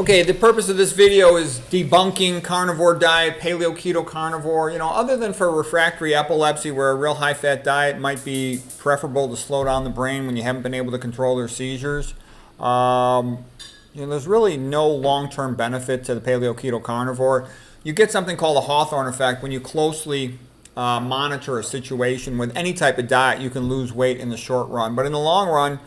Okay, the purpose of this video is debunking carnivore diet, paleo keto carnivore. Other than for refractory epilepsy where a real high-fat diet might be preferable to slow down the brain when you haven't been able to control their seizures, there's really no long-term benefit to the paleo keto carnivore. You get something called a Hawthorne effect when you closely monitor a situation with any type of diet. You can lose weight in the short run, but in the long run,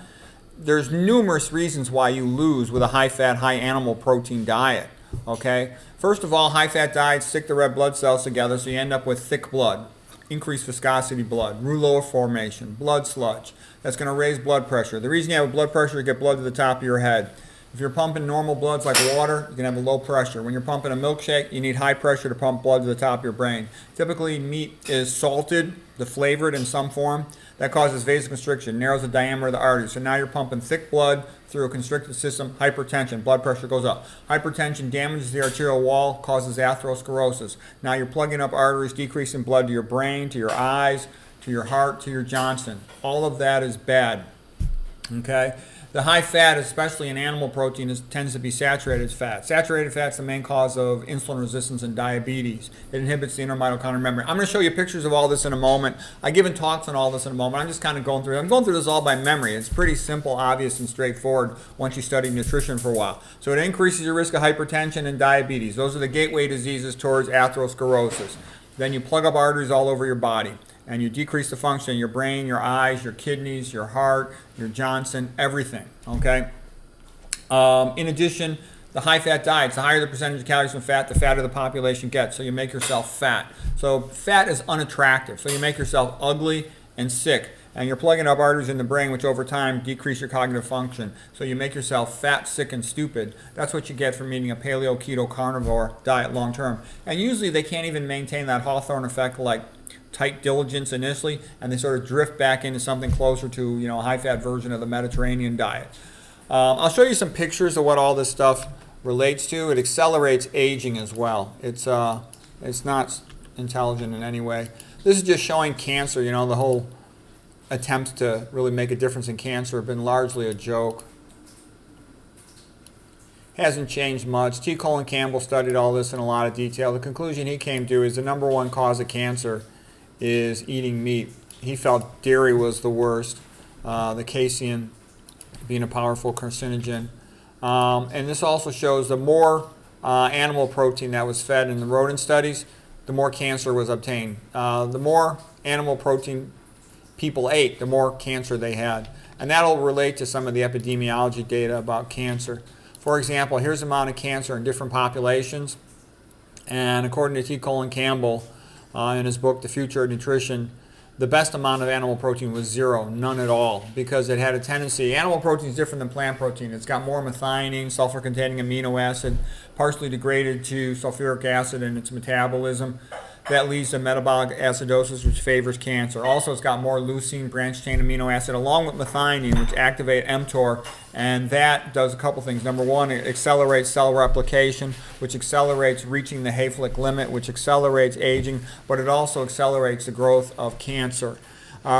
there's numerous reasons why you lose with a high-fat, high-animal protein diet, okay? First of all, high-fat diets stick the red blood cells together, so you end up with thick blood, increased viscosity blood, rouleau formation, blood sludge. That's going to raise blood pressure. The reason you have blood pressure is to get blood to the top of your head. If you're pumping normal bloods like water, you can have a low pressure. When you're pumping a milkshake, you need high pressure to pump blood to the top of your brain. Typically, meat is salted, flavored in some form. That causes vasoconstriction, narrows the diameter of the artery. So now you're pumping thick blood through a constricted system, hypertension, blood pressure goes up. Hypertension damages the arterial wall, causes atherosclerosis. Now you're plugging up arteries, decreasing blood to your brain, to your eyes, to your heart, to your Johnson. All of that is bad, okay? The high fat, especially in animal protein, tends to be saturated fat. Saturated fat is the main cause of insulin resistance and diabetes. It inhibits the intermitochondrial membrane. I'm going to show you pictures of all this in a moment. I've given talks on all this in a moment. I'm just kind of going through it. I'm going through this all by memory. It's pretty simple, obvious, and straightforward once you study nutrition for a while. So it increases your risk of hypertension and diabetes. Those are the gateway diseases towards atherosclerosis. Then you plug up arteries all over your body, and you decrease the function of your brain, your eyes, your kidneys, your heart, your Johnson, everything, okay? In addition, the high-fat diets, the higher the percentage of calories from fat, the fatter the population gets, so you make yourself fat. So fat is unattractive, so you make yourself ugly and sick, and you're plugging up arteries in the brain, which over time decrease your cognitive function. So you make yourself fat, sick, and stupid. That's what you get from eating a paleo keto carnivore diet long term. And usually they can't even maintain that Hawthorne effect like tight diligence initially, and they sort of drift back into something closer to a high-fat version of the Mediterranean diet. I'll show you some pictures of what all this stuff relates to. It accelerates aging as well. It's not intelligent in any way. This is just showing cancer. The whole attempts to really make a difference in cancer have been largely a joke. Hasn't changed much. T. Colin Campbell studied all this in a lot of detail. The conclusion he came to is the number one cause of cancer is eating meat. He felt dairy was the worst, the casein being a powerful carcinogen. And this also shows the more animal protein that was fed in the rodent studies, the more cancer was obtained. The more animal protein people ate, the more cancer they had. And that'll relate to some of the epidemiology data about cancer. For example, here's the amount of cancer in different populations. And according to T. Colin Campbell, in his book, The Future of Nutrition, the best amount of animal protein was zero, none at all, because it had a tendency. Animal protein is different than plant protein. It's got more methionine, sulfur-containing amino acid, partially degraded to sulfuric acid in its metabolism. That leads to metabolic acidosis, which favors cancer. Also, it's got more leucine, branched-chain amino acid, along with methionine, which activate mTOR, and that does a couple things. Number one, it accelerates cell replication, which accelerates reaching the Hayflick limit, which accelerates aging, but it also accelerates the growth of cancer.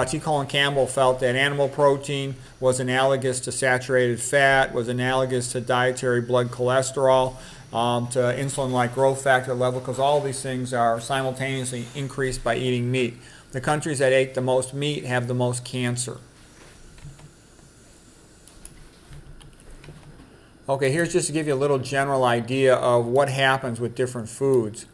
T. Colin Campbell felt that animal protein was analogous to saturated fat, was analogous to dietary blood cholesterol, to insulin-like growth factor level, because all these things are simultaneously increased by eating meat. The countries that ate the most meat have the most cancer. Okay, here's just to give you a little general idea of what happens with different foods.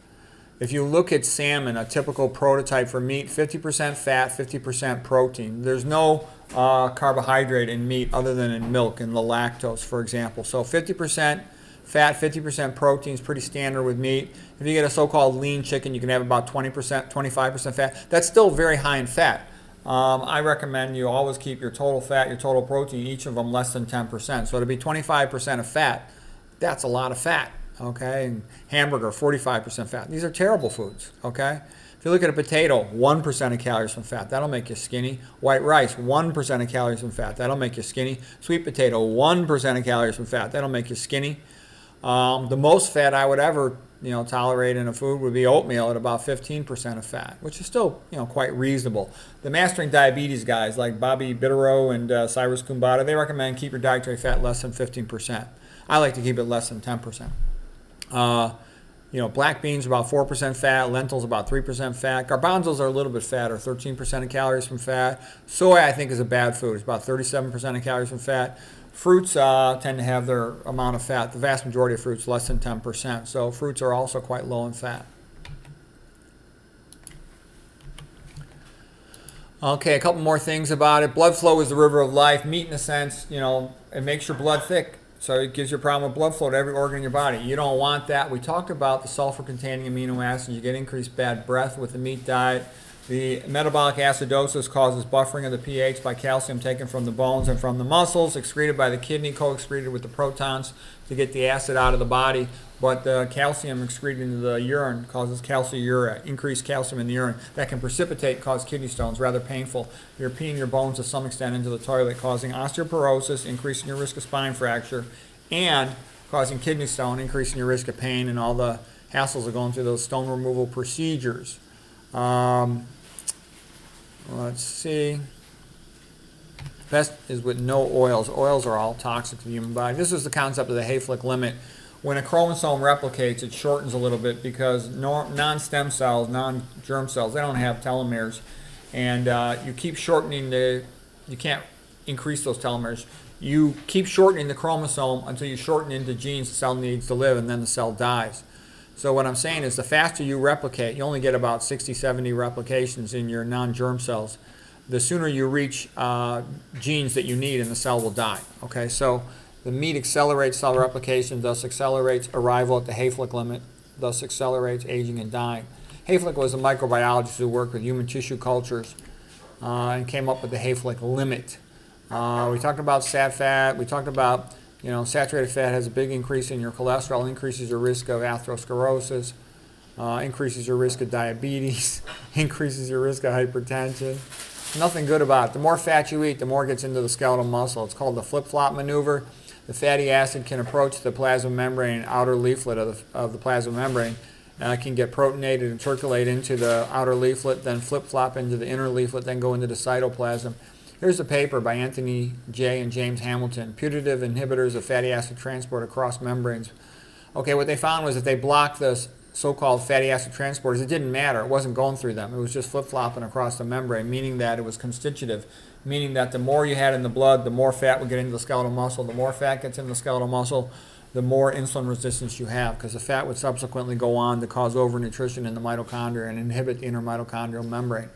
If you look at salmon, a typical prototype for meat, 50% fat, 50% protein. There's no carbohydrate in meat other than in milk, in the lactose, for example. So 50% fat, 50% protein is pretty standard with meat. If you get a so-called lean chicken, you can have about 20%, 25% fat. That's still very high in fat. I recommend you always keep your total fat, your total protein, each of them less than 10%. So to be 25% of fat, that's a lot of fat, okay? And hamburger, 45% fat. These are terrible foods, okay? If you look at a potato, 1% of calories from fat. That'll make you skinny. White rice, 1% of calories from fat. That'll make you skinny. Sweet potato, 1% of calories from fat. That'll make you skinny. The most fat I would ever tolerate in a food would be oatmeal at about 15% of fat, which is still quite reasonable. The Mastering Diabetes guys like Bobby Bitterow and Cyrus Kumbada, they recommend keep your dietary fat less than 15%. I like to keep it less than 10%. Black beans are about 4% fat, lentils about 3% fat. Garbanzos are a little bit fatter, 13% of calories from fat. Soy, I think, is a bad food. It's about 37% of calories from fat. Fruits tend to have their amount of fat. The vast majority of fruits, less than 10%. So fruits are also quite low in fat. Okay, a couple more things about it. Blood flow is the river of life. Meat, in a sense, it makes your blood thick. So it gives you a problem with blood flow to every organ in your body. You don't want that. We talked about the sulfur-containing amino acids. You get increased bad breath with the meat diet. The metabolic acidosis causes buffering of the pH by calcium taken from the bones and from the muscles, excreted by the kidney, co-excreted with the protons to get the acid out of the body. But the calcium excreted into the urine causes calciuria, increased calcium in the urine. That can precipitate, cause kidney stones, rather painful. You're peeing your bones to some extent into the toilet, causing osteoporosis, increasing your risk of spine fracture, and causing kidney stone, increasing your risk of pain and all the hassles of going through those stone removal procedures. Let's see. Best is with no oils. Oils are all toxic to the human body. This is the concept of the Hayflick limit. When a chromosome replicates, it shortens a little bit because non-stem cells, non-germ cells, they don't have telomeres. And you keep shortening you can't increase those telomeres. You keep shortening the chromosome until you shorten into genes the cell needs to live, and then the cell dies. So what I'm saying is the faster you replicate, you only get about 60, 70 replications in your non-germ cells. The sooner you reach genes that you need, and the cell will die. Okay, so the meat accelerates cell replication, thus accelerates arrival at the Hayflick limit, thus accelerates aging and dying. Hayflick was a microbiologist who worked with human tissue cultures and came up with the Hayflick limit. We talked about sat fat. We talked about, saturated fat has a big increase in your cholesterol, increases your risk of atherosclerosis, increases your risk of diabetes, increases your risk of hypertension. Nothing good about it. The more fat you eat, the more it gets into the skeletal muscle. It's called the flip-flop maneuver. The fatty acid can approach the plasma membrane, outer leaflet of the plasma membrane. It can get protonated and circulate into the outer leaflet, then flip-flop into the inner leaflet, then go into the cytoplasm. Here's a paper by Anthony J. and James Hamilton, putative inhibitors of fatty acid transport across membranes. Okay, what they found was that they blocked the so-called fatty acid transporters. It didn't matter. It wasn't going through them. It was just flip-flopping across the membrane, meaning that it was constitutive, meaning that the more you had in the blood, the more fat would get into the skeletal muscle. The more fat gets into the skeletal muscle, the more insulin resistance you have, because the fat would subsequently go on to cause overnutrition in the mitochondria and inhibit the inner mitochondrial membrane.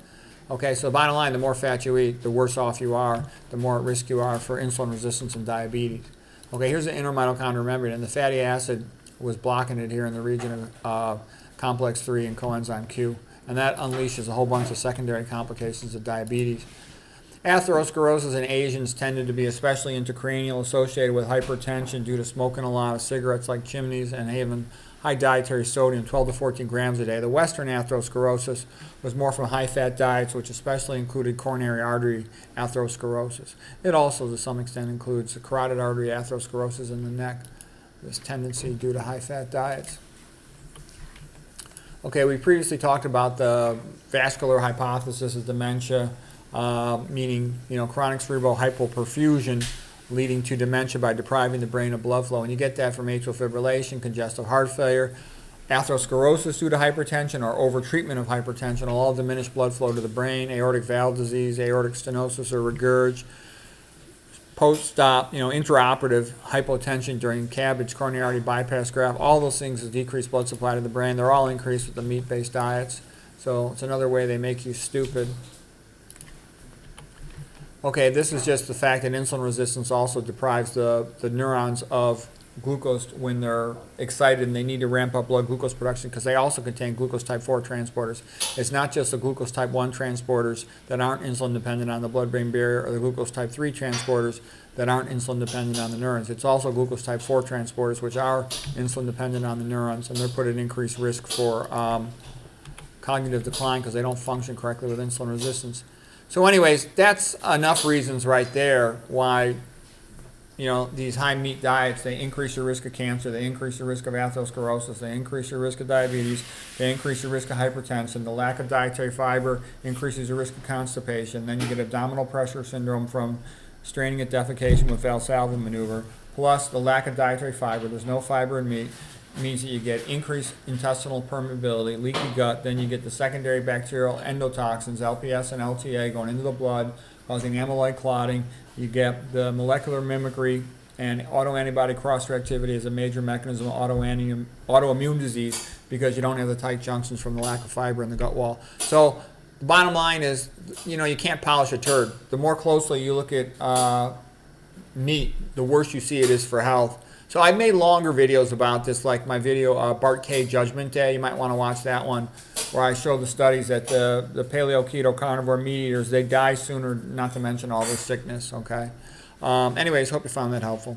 Okay, so bottom line, the more fat you eat, the worse off you are, the more at risk you are for insulin resistance and diabetes. Okay, here's the inner mitochondrial membrane, and the fatty acid was blocking it here in the region of complex 3 and coenzyme Q, and that unleashes a whole bunch of secondary complications of diabetes. Atherosclerosis in Asians tended to be especially intracranial, associated with hypertension due to smoking a lot of cigarettes like chimneys and having high dietary sodium, 12 to 14 grams a day. The Western atherosclerosis was more from high-fat diets, which especially included coronary artery atherosclerosis. It also, to some extent, includes the carotid artery atherosclerosis in the neck, this tendency due to high-fat diets. Okay, we previously talked about the vascular hypothesis of dementia, meaning chronic cerebral hypoperfusion leading to dementia by depriving the brain of blood flow. And you get that from atrial fibrillation, congestive heart failure, atherosclerosis due to hypertension, or overtreatment of hypertension will all diminish blood flow to the brain, aortic valve disease, aortic stenosis or regurg, post-op, intraoperative hypotension during CABG, coronary artery bypass graft, all those things that decrease blood supply to the brain. They're all increased with the meat-based diets. So it's another way they make you stupid. Okay, this is just the fact that insulin resistance also deprives the neurons of glucose when they're excited and they need to ramp up blood glucose production, because they also contain glucose type 4 transporters. It's not just the glucose type 1 transporters that aren't insulin dependent on the blood-brain barrier, or the glucose type 3 transporters that aren't insulin dependent on the neurons. It's also glucose type 4 transporters, which are insulin dependent on the neurons, and they're put at increased risk for cognitive decline because they don't function correctly with insulin resistance. So anyways, that's enough reasons right there why these high meat diets, they increase your risk of cancer, they increase your risk of atherosclerosis, they increase your risk of diabetes, they increase your risk of hypertension. The lack of dietary fiber increases your risk of constipation. Then you get abdominal pressure syndrome from straining at defecation with Valsalva maneuver. plus the lack of dietary fiber. There's no fiber in meat. It means that you get increased intestinal permeability, leaky gut. Then you get the secondary bacterial endotoxins, LPS and LTA, going into the blood, causing amyloid clotting. You get the molecular mimicry and autoantibody cross-reactivity is a major mechanism of autoimmune disease because you don't have the tight junctions from the lack of fiber in the gut wall. So the bottom line is, you can't polish a turd. The more closely you look at meat, the worse you see it is for health. So I made longer videos about this, like my video, Bart K. Judgment Day. You might want to watch that one, where I show the studies that the paleo, keto, carnivore meat eaters, they die sooner, not to mention all this sickness, okay? Anyways, hope you found that helpful.